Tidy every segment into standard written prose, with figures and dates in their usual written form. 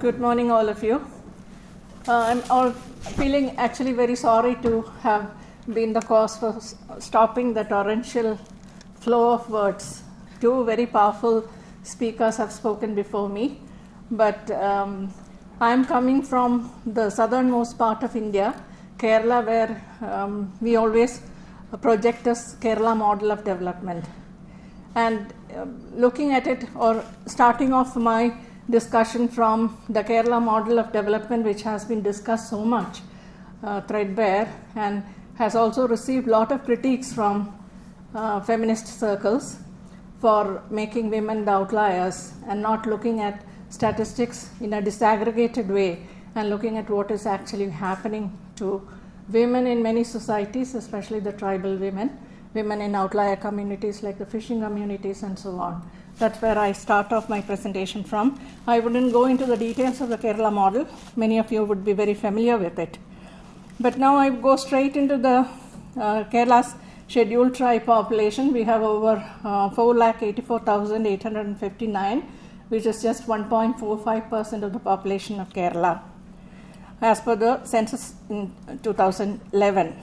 Good morning, all of you. I'm all feeling actually very sorry to have been the cause for stopping the torrential flow of words. Two very powerful speakers have spoken before me, but I'm coming from the southernmost part of India, Kerala, where we always project this Kerala model of development. And looking at it, or starting off my discussion from the Kerala model of development, which has been discussed so much threadbare and has also received a lot of critiques from feminist circles for making women the outliers and not looking at statistics in a disaggregated way and looking at what is actually happening to women in many societies, especially the tribal women in outlier communities like the fishing communities and so on. That's where I start off my presentation from. I wouldn't go into the details of the Kerala model. Many of you would be very familiar with it. But now I go straight into the Kerala's scheduled tribe population. We have over 4,84,859, which is just 1.45% of the population of Kerala, as per the census in 2011.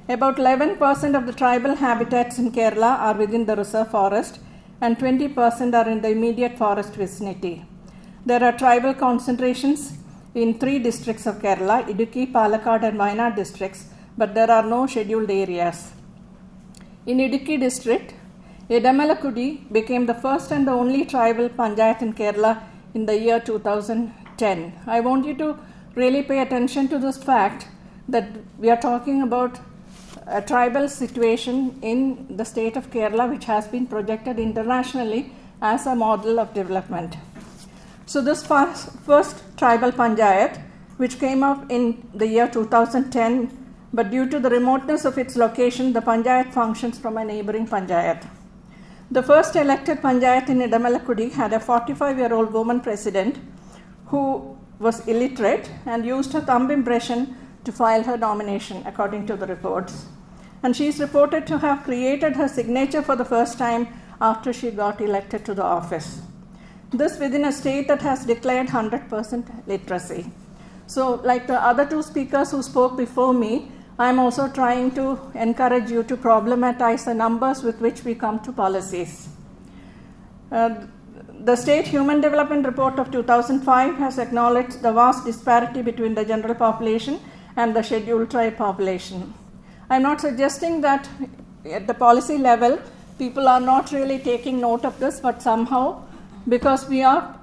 About 11% of the tribal habitats in Kerala are within the reserve forest, and 20% are in the immediate forest vicinity. There are tribal concentrations in 3 districts of Kerala, Idukki, Palakkad and Wayanad districts, but there are no scheduled areas. In Idukki district, Edamalakudi became the first and the only tribal panchayat in Kerala in the year 2010. I want you to really pay attention to this fact that we are talking about a tribal situation in the state of Kerala, which has been projected internationally as a model of development. So this first tribal panchayat, which came up in the year 2010, but due to the remoteness of its location, the panchayat functions from a neighboring panchayat. The first elected panchayat in Edamalakudi had a 45-year-old woman president who was illiterate and used her thumb impression to file her nomination, according to the reports. And she is reported to have created her signature for the first time after she got elected to the office. This within a state that has declared 100% literacy. So, like the other 2 speakers who spoke before me, I am also trying to encourage you to problematize the numbers with which we come to policies. The State Human Development Report of 2005 has acknowledged the vast disparity between the general population and the scheduled tribe population. I am not suggesting that at the policy level people are not really taking note of this, but somehow, because we are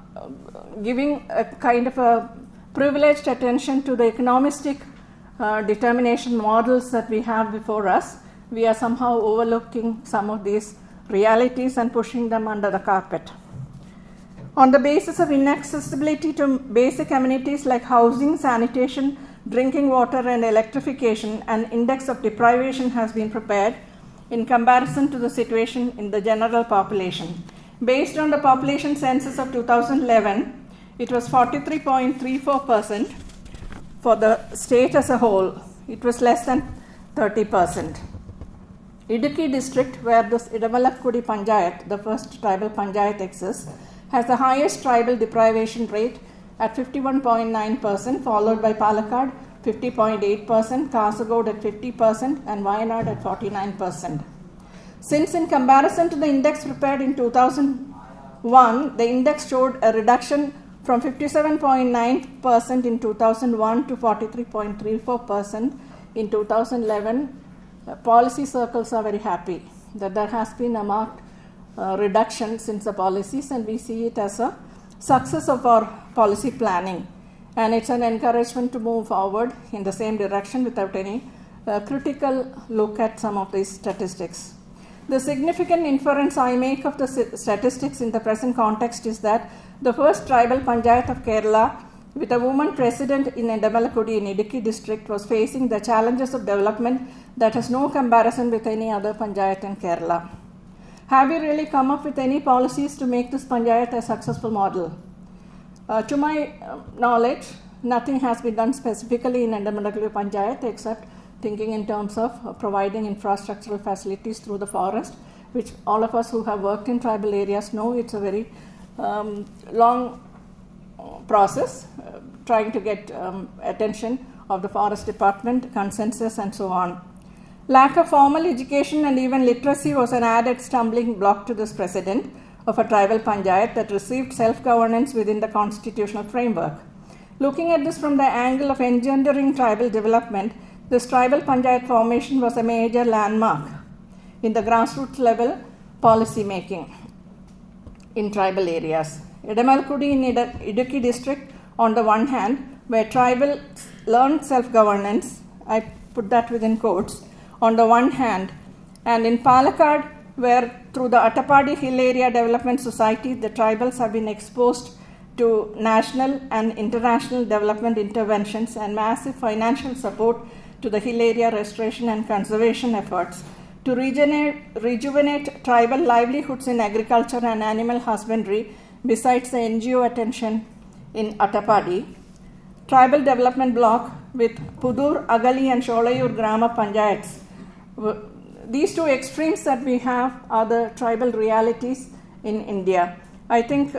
giving a kind of a privileged attention to the economistic determination models that we have before us, we are somehow overlooking some of these realities and pushing them under the carpet. On the basis of inaccessibility to basic amenities like housing, sanitation, drinking water and electrification, an index of deprivation has been prepared in comparison to the situation in the general population. Based on the population census of 2011, it was 43.34% for the state as a whole. It was less than 30%. Idukki district, where this Edamalakudi Panchayat, the first tribal panchayat exists, has the highest tribal deprivation rate at 51.9%, followed by Palakkad 50.8%, Kasaragod at 50%, and Wayanad at 49%. Since in comparison to the index prepared in 2001, the index showed a reduction from 57.9% in 2001 to 43.34% in 2011, policy circles are very happy that there has been a marked reduction since the policies, and we see it as a success of our policy planning, and it's an encouragement to move forward in the same direction without any critical look at some of these statistics. The significant inference I make of the statistics in the present context is that the first tribal panchayat of Kerala with a woman president in Edamalakudi in Idukki district was facing the challenges of development that has no comparison with any other panchayat in Kerala. Have we really come up with any policies to make this panchayat a successful model? To my knowledge, nothing has been done specifically in Edamalakudi panchayat except thinking in terms of providing infrastructural facilities through the forest, which all of us who have worked in tribal areas know it's a very long process, trying to get attention of the forest department, consensus, and so on. Lack of formal education and even literacy was an added stumbling block to this precedent of a tribal panchayat that received self-governance within the constitutional framework. Looking at this from the angle of engendering tribal development, this tribal panchayat formation was a major landmark in the grassroots level policy making in tribal areas. Edamalkudi in Idukki district, on the one hand, where tribal learned self-governance, I put that within quotes, on the one hand, and in Palakkad, where through the Attapadi Hill Area Development Society, the tribals have been exposed to national and international development interventions and massive financial support to the hill area restoration and conservation efforts to rejuvenate tribal livelihoods in agriculture and animal husbandry, besides the NGO attention in Attapadi. Tribal development block with Pudur, Agali and Sholayur Grama Panchayats. These two extremes that we have are the tribal realities in India. I think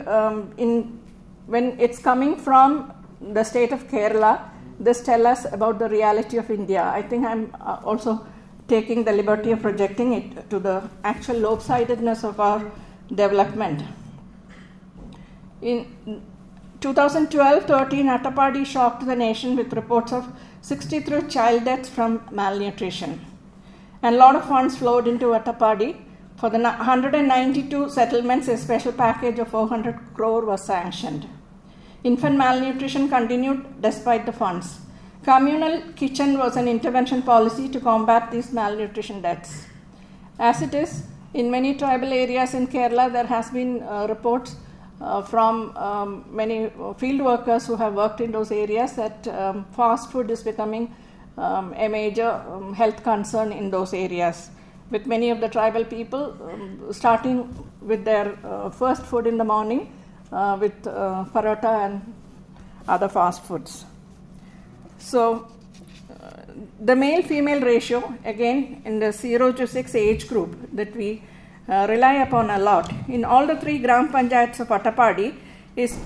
when it's coming from the state of Kerala, this tells us about the reality of India. I think I'm also taking the liberty of projecting it to the actual lopsidedness of our development. In 2012-13, Attapadi shocked the nation with reports of 63 child deaths from malnutrition. And a lot of funds flowed into Attapadi. For the 192 settlements, a special package of 400 crore was sanctioned. Infant malnutrition continued despite the funds. Communal kitchen was an intervention policy to combat these malnutrition deaths. As it is, in many tribal areas in Kerala, there has been reports from many field workers who have worked in those areas that fast food is becoming a major health concern in those areas, with many of the tribal people starting with their first food in the morning with paratha and other fast foods. So, the male-female ratio, again in the 0 to 6 age group that we rely upon a lot, in all the three Gram Panchayats of Attapadi is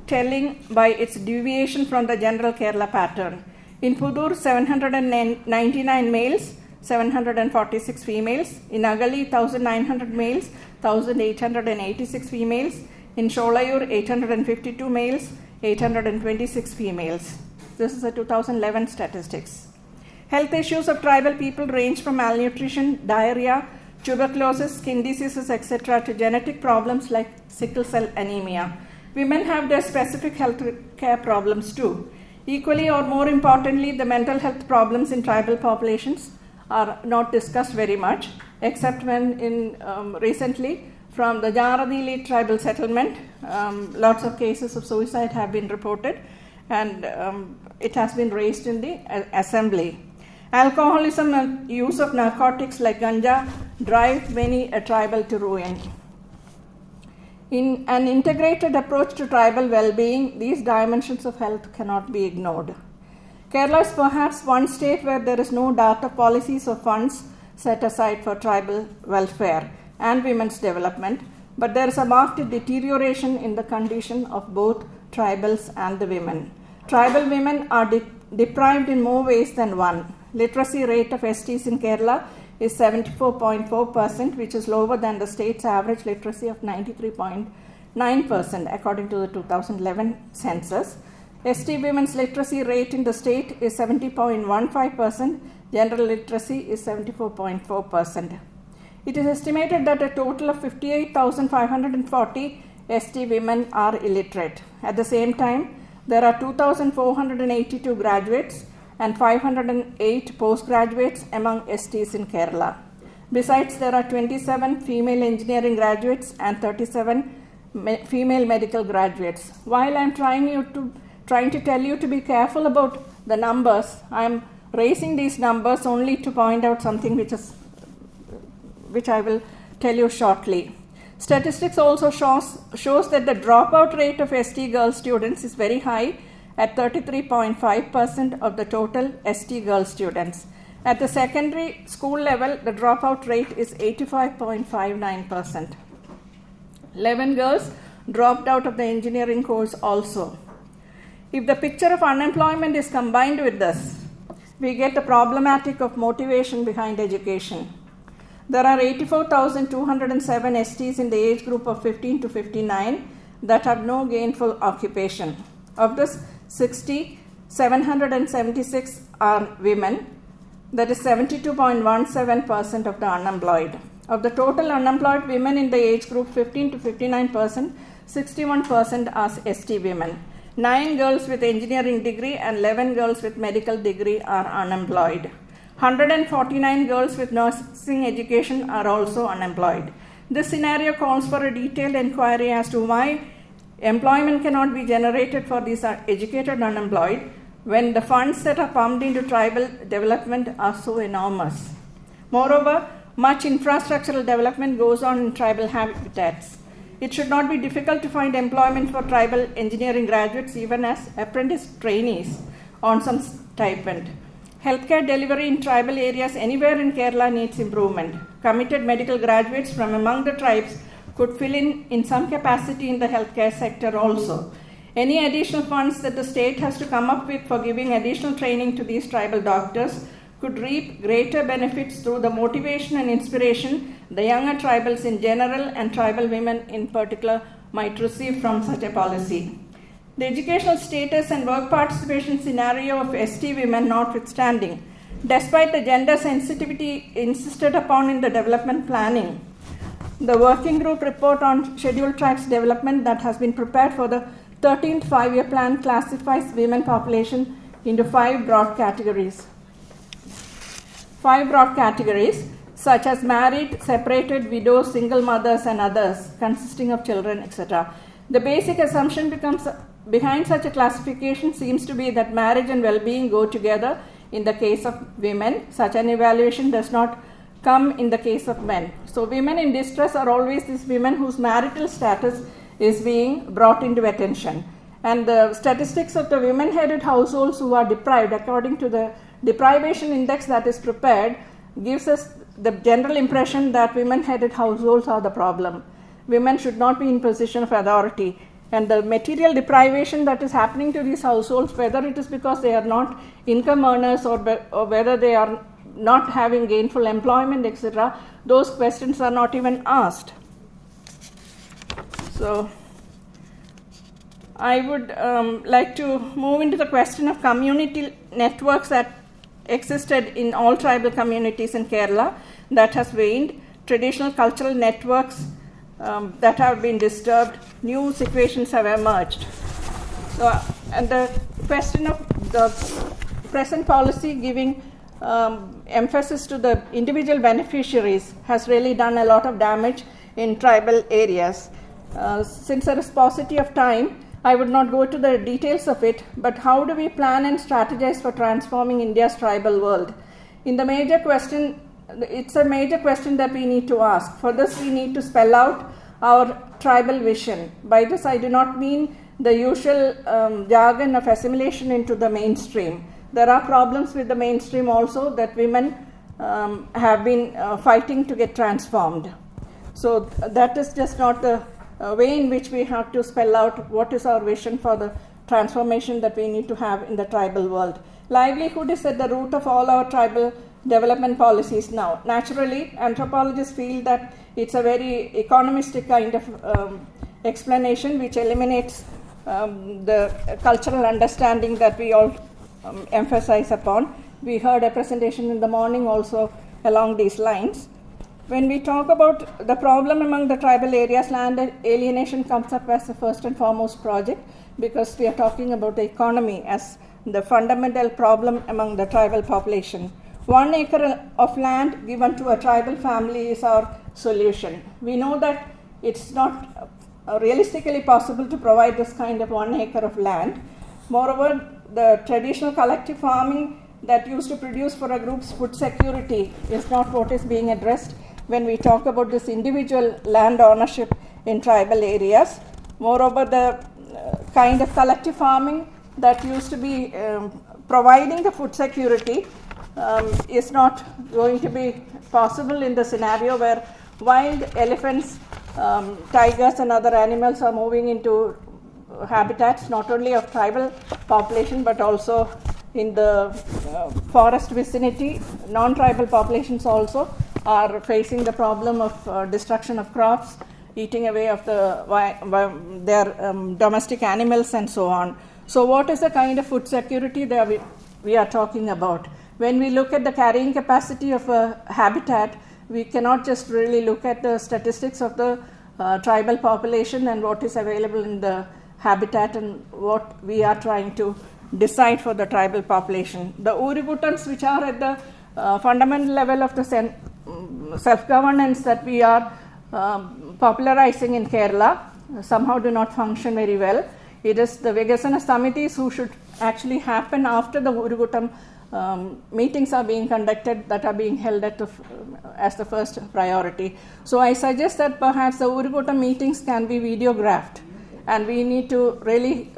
telling by its deviation from the general Kerala pattern. In Pudur, 799 males, 746 females. In Agali, 1,900 males, 1,886 females. In Sholayur, 852 males, 826 females. This is the 2011 statistics. Health issues of tribal people range from malnutrition, diarrhea, tuberculosis, skin diseases, etc. to genetic problems like sickle cell anemia. Women have their specific health care problems too. Equally or more importantly, the mental health problems in tribal populations are not discussed very much, except when recently from the Jaradili tribal settlement, lots of cases of suicide have been reported, and it has been raised in the assembly. Alcoholism and use of narcotics like ganja drive many a tribal to ruin. In an integrated approach to tribal well-being, these dimensions of health cannot be ignored. Kerala is perhaps one state where there is no data policies or funds set aside for tribal welfare and women's development, but there is a marked deterioration in the condition of both tribals and the women. Tribal women are deprived in more ways than one. Literacy rate of STs in Kerala is 74.4%, which is lower than the state's average literacy of 93.9% according to the 2011 census. ST women's literacy rate in the state is 70.15%, general literacy is 74.4%. It is estimated that a total of 58,540 ST women are illiterate. At the same time, there are 2,482 graduates and 508 postgraduates among STs in Kerala. Besides, there are 27 female engineering graduates and 37 female medical graduates. While I am trying to tell you to be careful about the numbers, I am raising these numbers only to point out something which I will tell you shortly. Statistics also shows that the dropout rate of ST girl students is very high at 33.5% of the total ST girl students. At the secondary school level, the dropout rate is 85.59%. 11 girls dropped out of the engineering course also. If the picture of unemployment is combined with this, we get the problematic of motivation behind education. There are 84,207 STs in the age group of 15 to 59 that have no gainful occupation. Of this, 776 are women, that is 72.17% of the unemployed. Of the total unemployed women in the age group 15 to 59%, 61% are ST women. 9 girls with engineering degree and 11 girls with medical degree are unemployed. 149 girls with nursing education are also unemployed. This scenario calls for a detailed inquiry as to why employment cannot be generated for these educated unemployed when the funds that are pumped into tribal development are so enormous. Moreover, much infrastructural development goes on in tribal habitats. It should not be difficult to find employment for tribal engineering graduates even as apprentice trainees on some stipend. Healthcare delivery in tribal areas anywhere in Kerala needs improvement. Committed medical graduates from among the tribes could fill in some capacity in the healthcare sector also. Any additional funds that the state has to come up with for giving additional training to these tribal doctors could reap greater benefits through the motivation and inspiration the younger tribals in general and tribal women in particular might receive from such a policy. The educational status and work participation scenario of ST women notwithstanding, despite the gender sensitivity insisted upon in the development planning, the working group report on scheduled tribes development that has been prepared for the 13th 5-year plan classifies women population into 5 broad categories. 5 broad categories such as married, separated, widows, single mothers and others consisting of children, etc. The basic assumption behind such a classification seems to be that marriage and well-being go together in the case of women. Such an evaluation does not come in the case of men. So women in distress are always these women whose marital status is being brought into attention. And the statistics of the women-headed households who are deprived according to the deprivation index that is prepared gives us the general impression that women-headed households are the problem. Women should not be in position of authority. And the material deprivation that is happening to these households, whether it is because they are not income earners or whether they are not having gainful employment, etc., those questions are not even asked. So, I would like to move into the question of community networks that existed in all tribal communities in Kerala that has waned, traditional cultural networks that have been disturbed, new situations have emerged. So, and the question of the present policy giving emphasis to the individual beneficiaries has really done a lot of damage in tribal areas. Since there is paucity of time, I would not go to the details of it, but how do we plan and strategize for transforming India's tribal world? In the major question, it's a major question that we need to ask. For this, we need to spell out our tribal vision. By this, I do not mean the usual jargon of assimilation into the mainstream. There are problems with the mainstream also that women have been fighting to get transformed. So that is just not the way in which we have to spell out what is our vision for the transformation that we need to have in the tribal world. Livelihood is at the root of all our tribal development policies now. Naturally, anthropologists feel that it's a very economistic kind of explanation which eliminates the cultural understanding that we all emphasize upon. We heard a presentation in the morning also along these lines. When we talk about the problem among the tribal areas, land alienation comes up as the first and foremost project because we are talking about the economy as the fundamental problem among the tribal population. 1 acre of land given to a tribal family is our solution. We know that it's not realistically possible to provide this kind of 1 acre of land. Moreover, the traditional collective farming that used to produce for a group's food security is not what is being addressed when we talk about this individual land ownership in tribal areas. Moreover, the kind of collective farming that used to be providing the food security is not going to be possible in the scenario where wild elephants, tigers and other animals are moving into habitats, not only of tribal population but also in the forest vicinity. Non-tribal populations also are facing the problem of destruction of crops, eating away of their domestic animals and so on. So what is the kind of food security that we are talking about? When we look at the carrying capacity of a habitat, we cannot just really look at the statistics of the tribal population and what is available in the habitat and what we are trying to decide for the tribal population. The Urugutans, which are at the fundamental level of the self-governance that we are popularizing in Kerala, somehow do not function very well. It is the Vigasana Samitis who should actually happen after the Urugutam meetings are being conducted, that are being held as the first priority. So I suggest that perhaps the Urugutam meetings can be videographed, and we need to really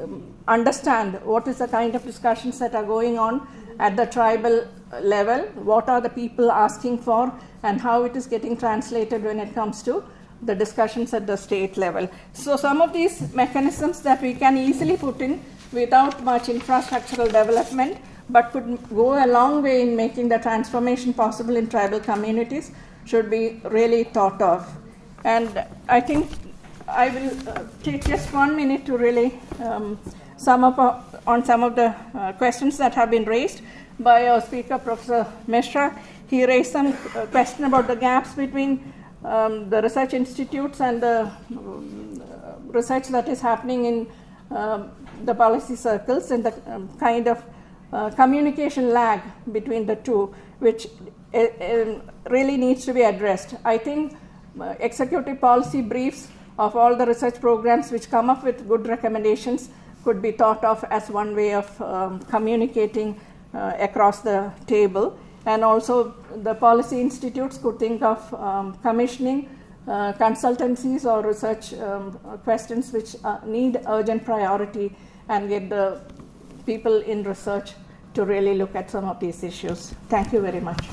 understand what is the kind of discussions that are going on at the tribal level, what are the people asking for, and how it is getting translated when it comes to the discussions at the state level. So some of these mechanisms that we can easily put in without much infrastructural development, but could go a long way in making the transformation possible in tribal communities, should be really thought of. And I think I will take just 1 minute to really sum up on some of the questions that have been raised by our speaker, Professor Mishra. He raised some question about the gaps between the research institutes and the research that is happening in the policy circles, and the kind of communication lag between the two, which really needs to be addressed. I think executive policy briefs of all the research programs which come up with good recommendations could be thought of as one way of communicating across the table. And also the policy institutes could think of commissioning consultancies or research questions which need urgent priority, and get the people in research to really look at some of these issues. Thank you very much.